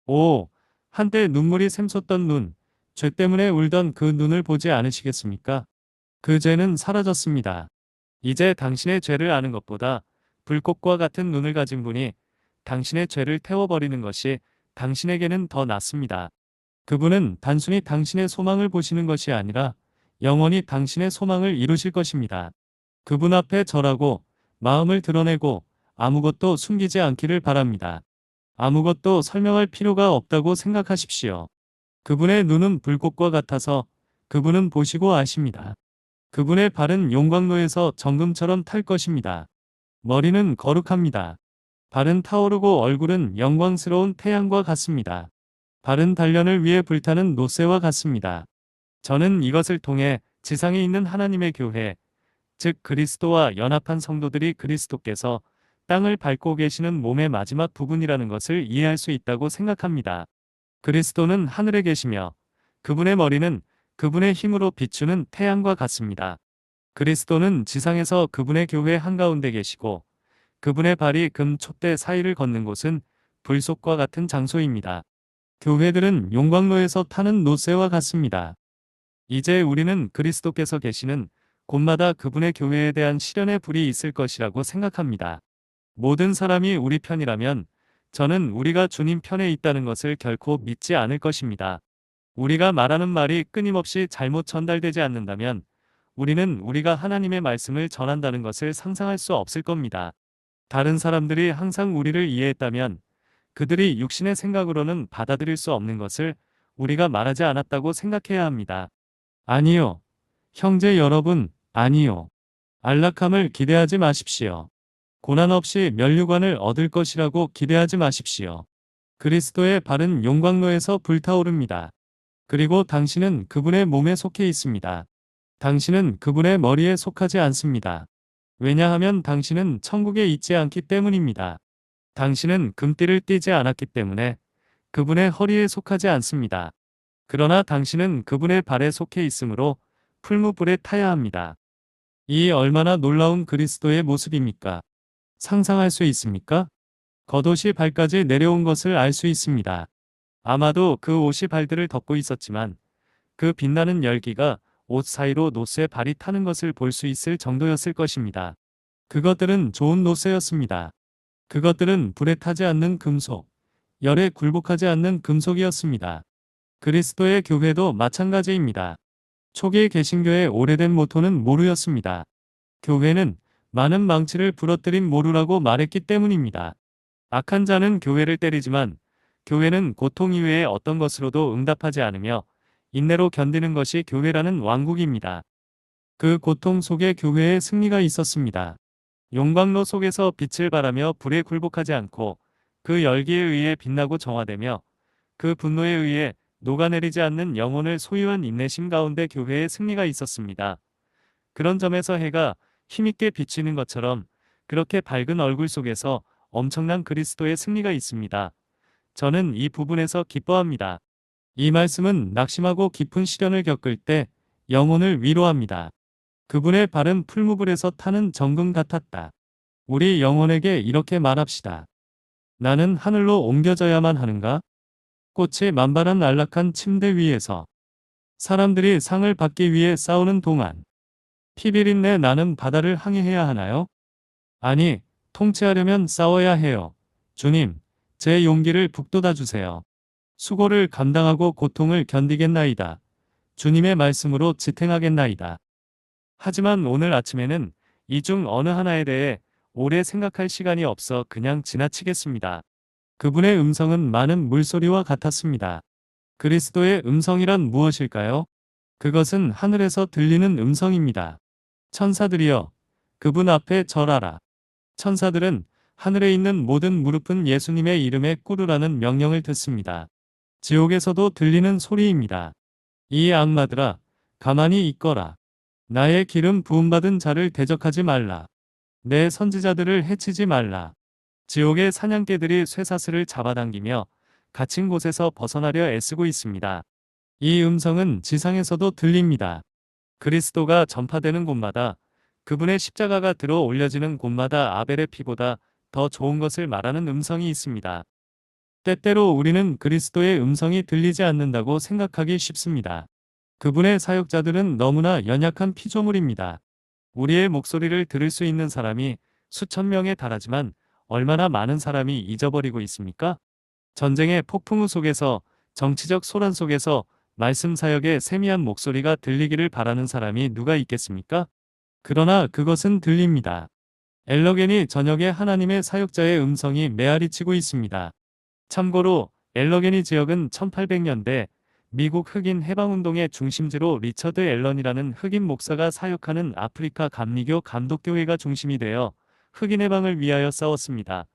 오, 한때 눈물이 샘솟던 눈, 죄 때문에 울던 그 눈을 보지 않으시겠습니까? 그 죄는 사라졌습니다. 이제 당신의 죄를 아는 것보다 불꽃과 같은 눈을 가진 분이 당신의 죄를 태워버리는 것이 당신에게는 더 낫습니다. 그분은 단순히 당신의 소망을 보시는 것이 아니라 영원히 당신의 소망을 이루실 것입니다. 그분 앞에 절하고 마음을 드러내고 아무것도 숨기지 않기를 바랍니다. 아무것도 설명할 필요가 없다고 생각하십시오. 그분의 눈은 불꽃과 같아서 그분은 보시고 아십니다. 그분의 발은 용광로에서 정금처럼 탈 것입니다. 머리는 거룩합니다. 발은 타오르고 얼굴은 영광스러운 태양과 같습니다. 발은 단련을 위해 불타는 노새와 같습니다. 저는 이것을 통해 지상에 있는 하나님의 교회, 즉 그리스도와 연합한 성도들이 그리스도께서 땅을 밟고 계시는 몸의 마지막 부분이라는 것을 이해할 수 있다고 생각합니다. 그리스도는 하늘에 계시며 그분의 머리는 그분의 힘으로 비추는 태양과 같습니다. 그리스도는 지상에서 그분의 교회 한가운데 계시고 그분의 발이 금 촛대 사이를 걷는 곳은 불속과 같은 장소입니다. 교회들은 용광로에서 타는 노새와 같습니다. 이제 우리는 그리스도께서 계시는 곳마다 그분의 교회에 대한 시련의 불이 있을 것이라고 생각합니다. 모든 사람이 우리 편이라면 저는 우리가 주님 편에 있다는 것을 결코 믿지 않을 것입니다. 우리가 말하는 말이 끊임없이 잘못 전달되지 않는다면 우리는 우리가 하나님의 말씀을 전한다는 것을 상상할 수 없을 겁니다. 다른 사람들이 항상 우리를 이해했다면 그들이 육신의 생각으로는 받아들일 수 없는 것을 우리가 말하지 않았다고 생각해야 합니다. 아니요. 형제 여러분, 아니요. 안락함을 기대하지 마십시오. 고난 없이 면류관을 얻을 것이라고 기대하지 마십시오. 그리스도의 발은 용광로에서 불타오릅니다. 그리고 당신은 그분의 몸에 속해 있습니다. 당신은 그분의 머리에 속하지 않습니다. 왜냐하면 당신은 천국에 있지 않기 때문입니다. 당신은 금띠를 띠지 않았기 때문에 그분의 허리에 속하지 않습니다. 그러나 당신은 그분의 발에 속해 있으므로 풀무불에 타야 합니다. 이 얼마나 놀라운 그리스도의 모습입니까? 상상할 수 있습니까? 겉옷이 발까지 내려온 것을 알 수 있습니다. 아마도 그 옷이 발들을 덮고 있었지만 그 빛나는 열기가 옷 사이로 노쇠 발이 타는 것을 볼 수 있을 정도였을 것입니다. 그것들은 좋은 노쇠였습니다. 그것들은 불에 타지 않는 금속, 열에 굴복하지 않는 금속이었습니다. 그리스도의 교회도 마찬가지입니다. 초기 개신교의 오래된 모토는 모루였습니다. 교회는 많은 망치를 부러뜨린 모루라고 말했기 때문입니다. 악한 자는 교회를 때리지만 교회는 고통 이외의 어떤 것으로도 응답하지 않으며 인내로 견디는 것이 교회라는 왕국입니다. 그 고통 속에 교회의 승리가 있었습니다. 용광로 속에서 빛을 발하며 불에 굴복하지 않고 그 열기에 의해 빛나고 정화되며 그 분노에 의해 녹아내리지 않는 영혼을 소유한 인내심 가운데 교회의 승리가 있었습니다. 그런 점에서 해가 힘있게 비치는 것처럼 그렇게 밝은 얼굴 속에서 엄청난 그리스도의 승리가 있습니다. 저는 이 부분에서 기뻐합니다. 이 말씀은 낙심하고 깊은 시련을 겪을 때 영혼을 위로합니다. 그분의 발은 풀무불에서 타는 정금 같았다. 우리 영혼에게 이렇게 말합시다. 나는 하늘로 옮겨져야만 하는가? 꽃이 만발한 안락한 침대 위에서 사람들이 상을 받기 위해 싸우는 동안 피비린내 나는 바다를 항해해야 하나요? 아니, 통치하려면 싸워야 해요. 주님, 제 용기를 북돋아 주세요. 수고를 감당하고 고통을 견디겠나이다. 주님의 말씀으로 지탱하겠나이다. 하지만 오늘 아침에는 이 중 어느 하나에 대해 오래 생각할 시간이 없어 그냥 지나치겠습니다. 그분의 음성은 많은 물소리와 같았습니다. 그리스도의 음성이란 무엇일까요? 그것은 하늘에서 들리는 음성입니다. 천사들이여, 그분 앞에 절하라. 천사들은 하늘에 있는 모든 무릎은 예수님의 이름에 꿇으라는 명령을 듣습니다. 지옥에서도 들리는 소리입니다. 이 악마들아, 가만히 있거라. 나의 기름 부음받은 자를 대적하지 말라. 내 선지자들을 해치지 말라. 지옥의 사냥개들이 쇠사슬을 잡아당기며 갇힌 곳에서 벗어나려 애쓰고 있습니다. 이 음성은 지상에서도 들립니다. 그리스도가 전파되는 곳마다, 그분의 십자가가 들어 올려지는 곳마다 아벨의 피보다 더 좋은 것을 말하는 음성이 있습니다. 때때로 우리는 그리스도의 음성이 들리지 않는다고 생각하기 쉽습니다. 그분의 사역자들은 너무나 연약한 피조물입니다. 우리의 목소리를 들을 수 있는 사람이 수천 명에 달하지만 얼마나 많은 사람이 잊어버리고 있습니까? 전쟁의 폭풍우 속에서, 정치적 소란 속에서 말씀 사역의 세미한 목소리가 들리기를 바라는 사람이 누가 있겠습니까? 그러나 그것은 들립니다. 엘러겐이 저녁에 하나님의 사역자의 음성이 메아리치고 있습니다. 참고로 엘러게니 지역은 1800년대 미국 흑인 해방운동의 중심지로 리처드 앨런이라는 흑인 목사가 사역하는 아프리카 감리교 감독교회가 중심이 되어 흑인 해방을 위하여 싸웠습니다.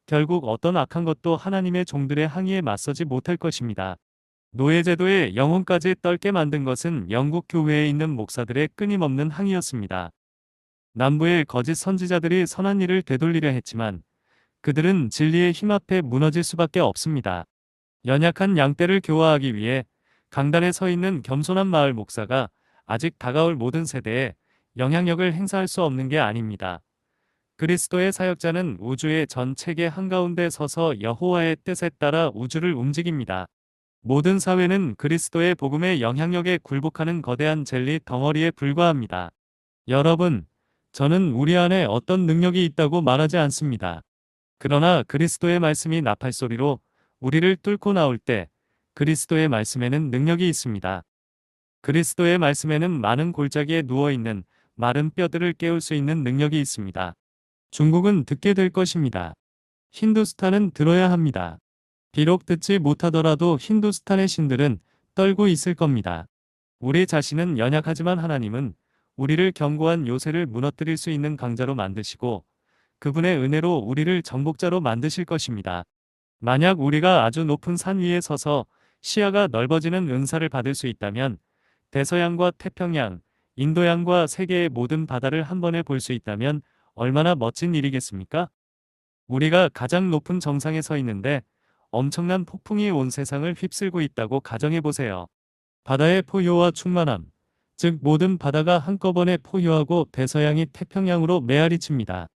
결국 어떤 악한 것도 하나님의 종들의 항의에 맞서지 못할 것입니다. 노예제도의 영혼까지 떨게 만든 것은 영국 교회에 있는 목사들의 끊임없는 항의였습니다. 남부의 거짓 선지자들이 선한 일을 되돌리려 했지만 그들은 진리의 힘 앞에 무너질 수밖에 없습니다. 연약한 양떼를 교화하기 위해 강단에 서 있는 겸손한 마을 목사가 아직 다가올 모든 세대에 영향력을 행사할 수 없는 게 아닙니다. 그리스도의 사역자는 우주의 전 체계 한가운데 서서 여호와의 뜻에 따라 우주를 움직입니다. 모든 사회는 그리스도의 복음의 영향력에 굴복하는 거대한 젤리 덩어리에 불과합니다. 여러분, 저는 우리 안에 어떤 능력이 있다고 말하지 않습니다. 그러나 그리스도의 말씀이 나팔소리로 우리를 뚫고 나올 때 그리스도의 말씀에는 능력이 있습니다. 그리스도의 말씀에는 많은 골짜기에 누워있는 마른 뼈들을 깨울 수 있는 능력이 있습니다. 중국은 듣게 될 것입니다. 힌두스탄은 들어야 합니다. 비록 듣지 못하더라도 힌두스탄의 신들은 떨고 있을 겁니다. 우리 자신은 연약하지만 하나님은 우리를 견고한 요새를 무너뜨릴 수 있는 강자로 만드시고 그분의 은혜로 우리를 정복자로 만드실 것입니다. 만약 우리가 아주 높은 산 위에 서서 시야가 넓어지는 은사를 받을 수 있다면 대서양과 태평양, 인도양과 세계의 모든 바다를 한 번에 볼 수 있다면 얼마나 멋진 일이겠습니까? 우리가 가장 높은 정상에 서 있는데 엄청난 폭풍이 온 세상을 휩쓸고 있다고 가정해보세요. 바다의 포효와 충만함, 즉 모든 바다가 한꺼번에 포효하고 대서양이 태평양으로 메아리칩니다.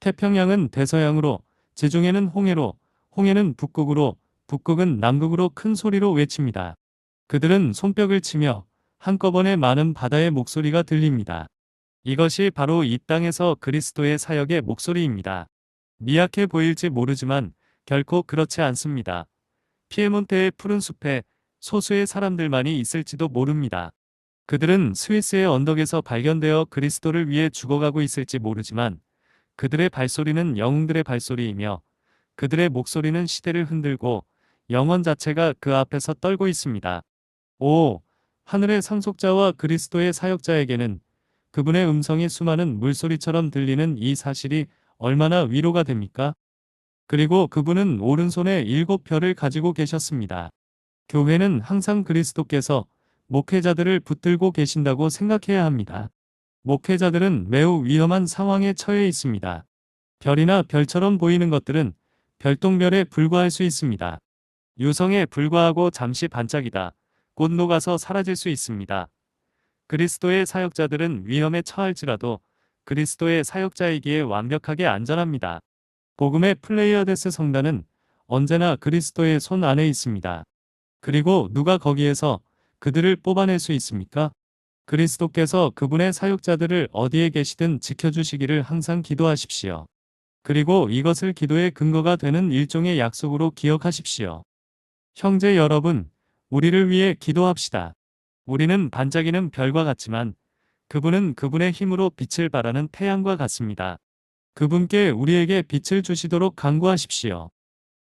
태평양은 대서양으로, 지중해는 홍해로, 홍해는 북극으로, 북극은 남극으로 큰 소리로 외칩니다. 그들은 손뼉을 치며 한꺼번에 많은 바다의 목소리가 들립니다. 이것이 바로 이 땅에서 그리스도의 사역의 목소리입니다. 미약해 보일지 모르지만 결코 그렇지 않습니다. 피에몬테의 푸른 숲에 소수의 사람들만이 있을지도 모릅니다. 그들은 스위스의 언덕에서 발견되어 그리스도를 위해 죽어가고 있을지 모르지만 그들의 발소리는 영웅들의 발소리이며 그들의 목소리는 시대를 흔들고 영원 자체가 그 앞에서 떨고 있습니다. 오, 하늘의 상속자와 그리스도의 사역자에게는 그분의 음성이 수많은 물소리처럼 들리는 이 사실이 얼마나 위로가 됩니까? 그리고 그분은 오른손에 7별을 가지고 계셨습니다. 교회는 항상 그리스도께서 목회자들을 붙들고 계신다고 생각해야 합니다. 목회자들은 매우 위험한 상황에 처해 있습니다. 별이나 별처럼 보이는 것들은 별똥별에 불과할 수 있습니다. 유성에 불과하고 잠시 반짝이다 곧 녹아서 사라질 수 있습니다. 그리스도의 사역자들은 위험에 처할지라도 그리스도의 사역자이기에 완벽하게 안전합니다. 복음의 플레이아데스 성단은 언제나 그리스도의 손 안에 있습니다. 그리고 누가 거기에서 그들을 뽑아낼 수 있습니까? 그리스도께서 그분의 사역자들을 어디에 계시든 지켜주시기를 항상 기도하십시오. 그리고 이것을 기도의 근거가 되는 일종의 약속으로 기억하십시오. 형제 여러분, 우리를 위해 기도합시다. 우리는 반짝이는 별과 같지만 그분은 그분의 힘으로 빛을 발하는 태양과 같습니다. 그분께 우리에게 빛을 주시도록 간구하십시오.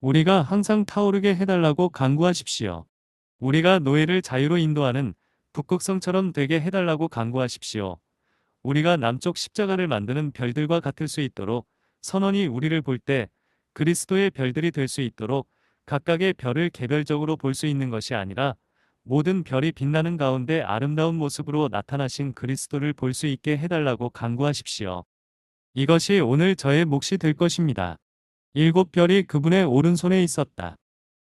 우리가 항상 타오르게 해달라고 간구하십시오. 우리가 노예를 자유로 인도하는 북극성처럼 되게 해달라고 간구하십시오. 우리가 남쪽 십자가를 만드는 별들과 같을 수 있도록 선원이 우리를 볼 때 그리스도의 별들이 될 수 있도록 각각의 별을 개별적으로 볼 수 있는 것이 아니라 모든 별이 빛나는 가운데 아름다운 모습으로 나타나신 그리스도를 볼 수 있게 해달라고 간구하십시오. 이것이 오늘 저의 몫이 될 것입니다. 7별이 그분의 오른손에 있었다.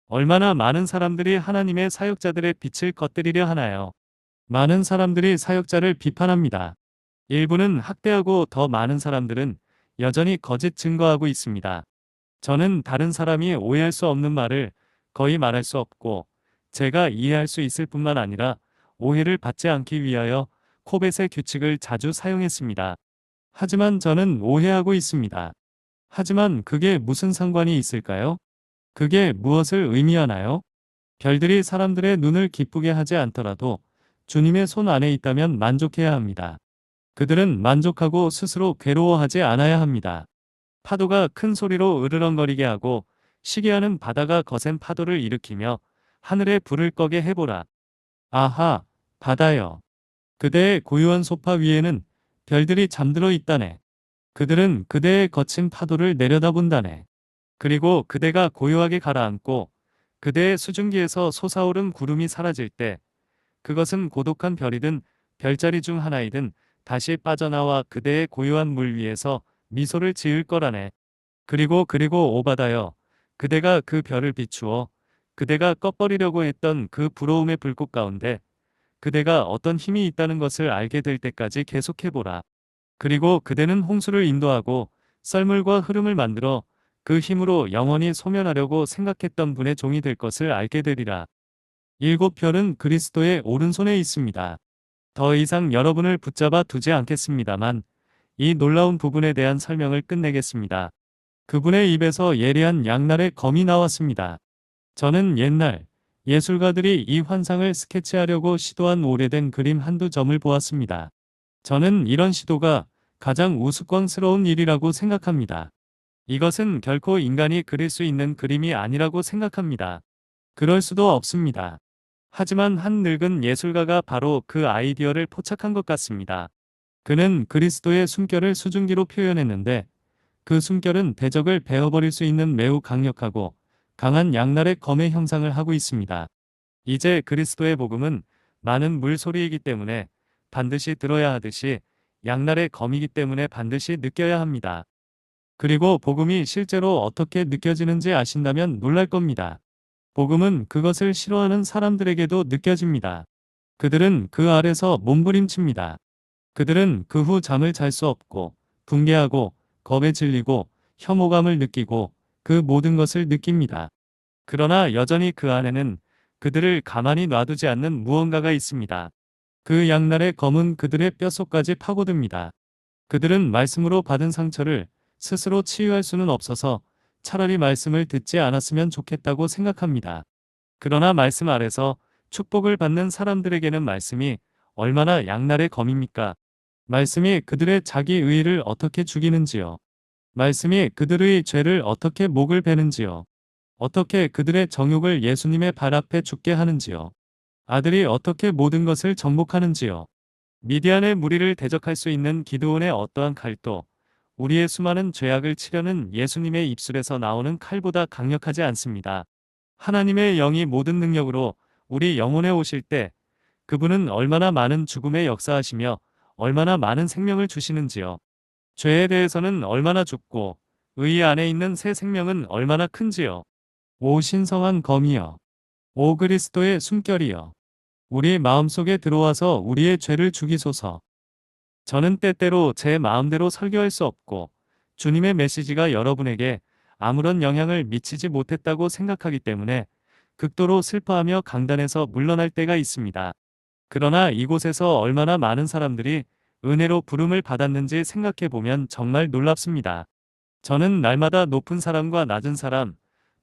얼마나 많은 사람들이 하나님의 사역자들의 빛을 겉들이려 하나요? 많은 사람들이 사역자를 비판합니다. 일부는 학대하고 더 많은 사람들은 여전히 거짓 증거하고 있습니다. 저는 다른 사람이 오해할 수 없는 말을 거의 말할 수 없고 제가 이해할 수 있을 뿐만 아니라 오해를 받지 않기 위하여 코벳의 규칙을 자주 사용했습니다. 하지만 저는 오해하고 있습니다. 하지만 그게 무슨 상관이 있을까요? 그게 무엇을 의미하나요? 별들이 사람들의 눈을 기쁘게 하지 않더라도 주님의 손 안에 있다면 만족해야 합니다. 그들은 만족하고 스스로 괴로워하지 않아야 합니다. 파도가 큰 소리로 으르렁거리게 하고 시기하는 바다가 거센 파도를 일으키며 하늘에 불을 꺼게 해보라. 아하, 바다여. 그대의 고요한 소파 위에는 별들이 잠들어 있다네. 그들은 그대의 거친 파도를 내려다본다네. 그리고 그대가 고요하게 가라앉고 그대의 수증기에서 솟아오른 구름이 사라질 때 그것은 고독한 별이든 별자리 중 하나이든 다시 빠져나와 그대의 고요한 물 위에서 미소를 지을 거라네. 그리고 오바다여, 그대가 그 별을 비추어 그대가 꺼버리려고 했던 그 부러움의 불꽃 가운데 그대가 어떤 힘이 있다는 것을 알게 될 때까지 계속해보라. 그리고 그대는 홍수를 인도하고 썰물과 흐름을 만들어 그 힘으로 영원히 소멸하려고 생각했던 분의 종이 될 것을 알게 되리라. 일곱 별은 그리스도의 오른손에 있습니다. 더 이상 여러분을 붙잡아 두지 않겠습니다만 이 놀라운 부분에 대한 설명을 끝내겠습니다. 그분의 입에서 예리한 양날의 검이 나왔습니다. 저는 옛날 예술가들이 이 환상을 스케치하려고 시도한 오래된 그림 한두 점을 보았습니다. 저는 이런 시도가 가장 우스꽝스러운 일이라고 생각합니다. 이것은 결코 인간이 그릴 수 있는 그림이 아니라고 생각합니다. 그럴 수도 없습니다. 하지만 한 늙은 예술가가 바로 그 아이디어를 포착한 것 같습니다. 그는 그리스도의 숨결을 수증기로 표현했는데 그 숨결은 대적을 베어버릴 수 있는 매우 강력하고 강한 양날의 검의 형상을 하고 있습니다. 이제 그리스도의 복음은 많은 물소리이기 때문에 반드시 들어야 하듯이 양날의 검이기 때문에 반드시 느껴야 합니다. 그리고 복음이 실제로 어떻게 느껴지는지 아신다면 놀랄 겁니다. 복음은 그것을 싫어하는 사람들에게도 느껴집니다. 그들은 그 아래서 몸부림칩니다. 그들은 그 후 잠을 잘 수 없고 붕괴하고 겁에 질리고 혐오감을 느끼고 그 모든 것을 느낍니다. 그러나 여전히 그 안에는 그들을 가만히 놔두지 않는 무언가가 있습니다. 그 양날의 검은 그들의 뼛속까지 파고듭니다. 그들은 말씀으로 받은 상처를 스스로 치유할 수는 없어서 차라리 말씀을 듣지 않았으면 좋겠다고 생각합니다. 그러나 말씀 아래서 축복을 받는 사람들에게는 말씀이 얼마나 양날의 검입니까? 말씀이 그들의 자기 의의를 어떻게 죽이는지요. 말씀이 그들의 죄를 어떻게 목을 베는지요. 어떻게 그들의 정욕을 예수님의 발 앞에 죽게 하는지요. 아들이 어떻게 모든 것을 정복하는지요. 미디안의 무리를 대적할 수 있는 기드온의 어떠한 칼도 우리의 수많은 죄악을 치려는 예수님의 입술에서 나오는 칼보다 강력하지 않습니다. 하나님의 영이 모든 능력으로 우리 영혼에 오실 때 그분은 얼마나 많은 죽음에 역사하시며 얼마나 많은 생명을 주시는지요. 죄에 대해서는 얼마나 좁고 의 안에 있는 새 생명은 얼마나 큰지요. 오 신성한 검이여. 오 그리스도의 숨결이여. 우리 마음속에 들어와서 우리의 죄를 죽이소서. 저는 때때로 제 마음대로 설교할 수 없고 주님의 메시지가 여러분에게 아무런 영향을 미치지 못했다고 생각하기 때문에 극도로 슬퍼하며 강단에서 물러날 때가 있습니다. 그러나 이곳에서 얼마나 많은 사람들이 은혜로 부름을 받았는지 생각해 보면 정말 놀랍습니다. 저는 날마다 높은 사람과 낮은 사람,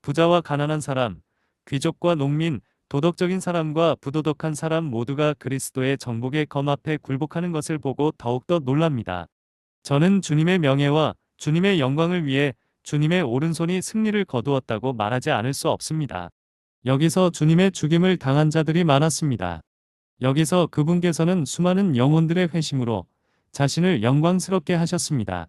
부자와 가난한 사람, 귀족과 농민, 도덕적인 사람과 부도덕한 사람 모두가 그리스도의 정복의 검 앞에 굴복하는 것을 보고 더욱더 놀랍니다. 저는 주님의 명예와 주님의 영광을 위해 주님의 오른손이 승리를 거두었다고 말하지 않을 수 없습니다. 여기서 주님의 죽임을 당한 자들이 많았습니다. 여기서 그분께서는 수많은 영혼들의 회심으로 자신을 영광스럽게 하셨습니다.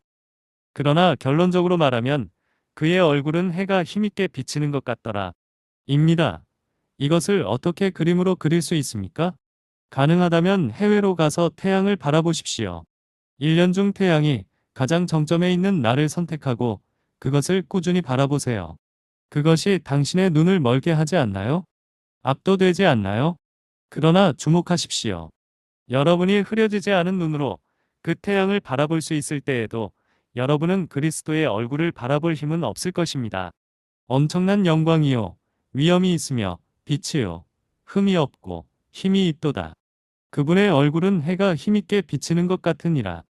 그러나 결론적으로 말하면 그의 얼굴은 해가 힘있게 비치는 것 같더라. 입니다. 이것을 어떻게 그림으로 그릴 수 있습니까? 가능하다면 해외로 가서 태양을 바라보십시오. 1년 중 태양이 가장 정점에 있는 날을 선택하고 그것을 꾸준히 바라보세요. 그것이 당신의 눈을 멀게 하지 않나요? 압도되지 않나요? 그러나 주목하십시오. 여러분이 흐려지지 않은 눈으로 그 태양을 바라볼 수 있을 때에도 여러분은 그리스도의 얼굴을 바라볼 힘은 없을 것입니다. 엄청난 영광이요, 위엄이 있으며 빛이요, 흠이 없고 힘이 있도다. 그분의 얼굴은 해가 힘있게 비치는 것 같으니라.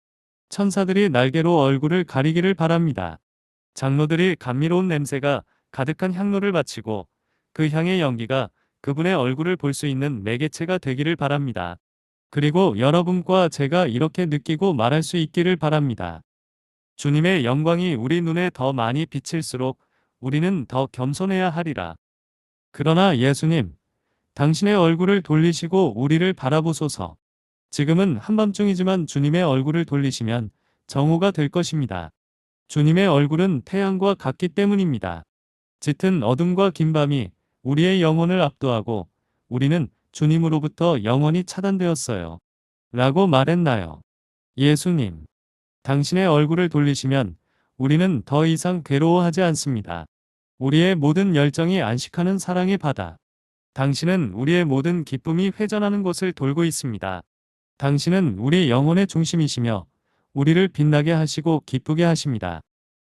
천사들이 날개로 얼굴을 가리기를 바랍니다. 장로들이 감미로운 냄새가 가득한 향로를 바치고 그 향의 연기가 그분의 얼굴을 볼 수 있는 매개체가 되기를 바랍니다. 그리고 여러분과 제가 이렇게 느끼고 말할 수 있기를 바랍니다. 주님의 영광이 우리 눈에 더 많이 비칠수록 우리는 더 겸손해야 하리라. 그러나 예수님, 당신의 얼굴을 돌리시고 우리를 바라보소서. 지금은 한밤중이지만 주님의 얼굴을 돌리시면 정오가 될 것입니다. 주님의 얼굴은 태양과 같기 때문입니다. 짙은 어둠과 긴 밤이 우리의 영혼을 압도하고 우리는 주님으로부터 영원히 차단되었어요. 라고 말했나요? 예수님, 당신의 얼굴을 돌리시면 우리는 더 이상 괴로워하지 않습니다. 우리의 모든 열정이 안식하는 사랑의 바다. 당신은 우리의 모든 기쁨이 회전하는 곳을 돌고 있습니다. 당신은 우리 영혼의 중심이시며 우리를 빛나게 하시고 기쁘게 하십니다.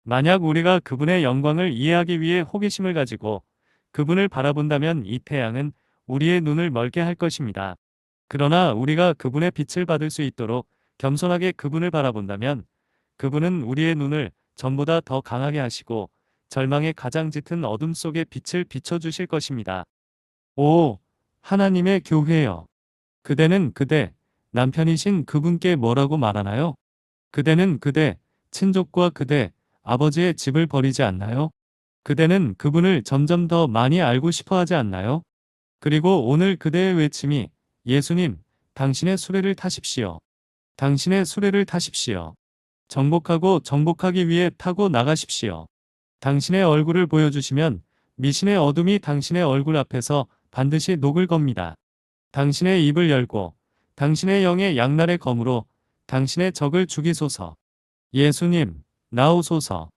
만약 우리가 그분의 영광을 이해하기 위해 호기심을 가지고 그분을 바라본다면 이 태양은 우리의 눈을 멀게 할 것입니다. 그러나 우리가 그분의 빛을 받을 수 있도록 겸손하게 그분을 바라본다면 그분은 우리의 눈을 전보다 더 강하게 하시고 절망의 가장 짙은 어둠 속에 빛을 비춰주실 것입니다. 오, 하나님의 교회여. 그대는 그대, 남편이신 그분께 뭐라고 말하나요? 그대는 그대, 친족과 그대, 아버지의 집을 버리지 않나요? 그대는 그분을 점점 더 많이 알고 싶어 하지 않나요? 그리고 오늘 그대의 외침이 예수님, 당신의 수레를 타십시오. 당신의 수레를 타십시오. 정복하고 정복하기 위해 타고 나가십시오. 당신의 얼굴을 보여주시면 미신의 어둠이 당신의 얼굴 앞에서 반드시 녹을 겁니다. 당신의 입을 열고 당신의 영의 양날의 검으로 당신의 적을 죽이소서. 예수님, 나오소서.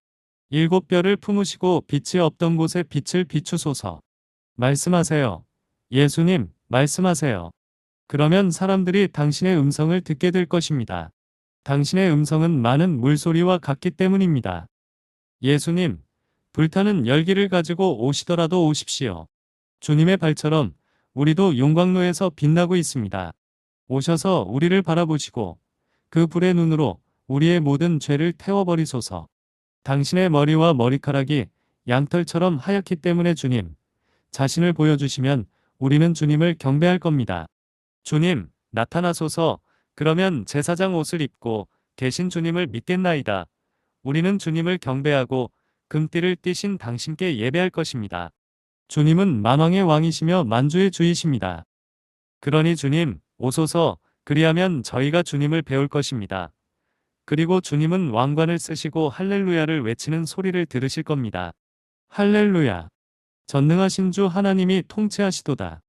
일곱 별을 품으시고 빛이 없던 곳에 빛을 비추소서. 말씀하세요. 예수님, 말씀하세요. 그러면 사람들이 당신의 음성을 듣게 될 것입니다. 당신의 음성은 많은 물소리와 같기 때문입니다. 예수님, 불타는 열기를 가지고 오시더라도 오십시오. 주님의 발처럼 우리도 용광로에서 빛나고 있습니다. 오셔서 우리를 바라보시고 그 불의 눈으로 우리의 모든 죄를 태워버리소서. 당신의 머리와 머리카락이 양털처럼 하얗기 때문에 주님, 자신을 보여주시면 우리는 주님을 경배할 겁니다. 주님, 나타나소서. 그러면 제사장 옷을 입고 계신 주님을 믿겠나이다. 우리는 주님을 경배하고 금띠를 띠신 당신께 예배할 것입니다. 주님은 만왕의 왕이시며 만주의 주이십니다. 그러니 주님, 오소서. 그리하면 저희가 주님을 배울 것입니다. 그리고 주님은 왕관을 쓰시고 할렐루야를 외치는 소리를 들으실 겁니다. 할렐루야. 전능하신 주 하나님이 통치하시도다.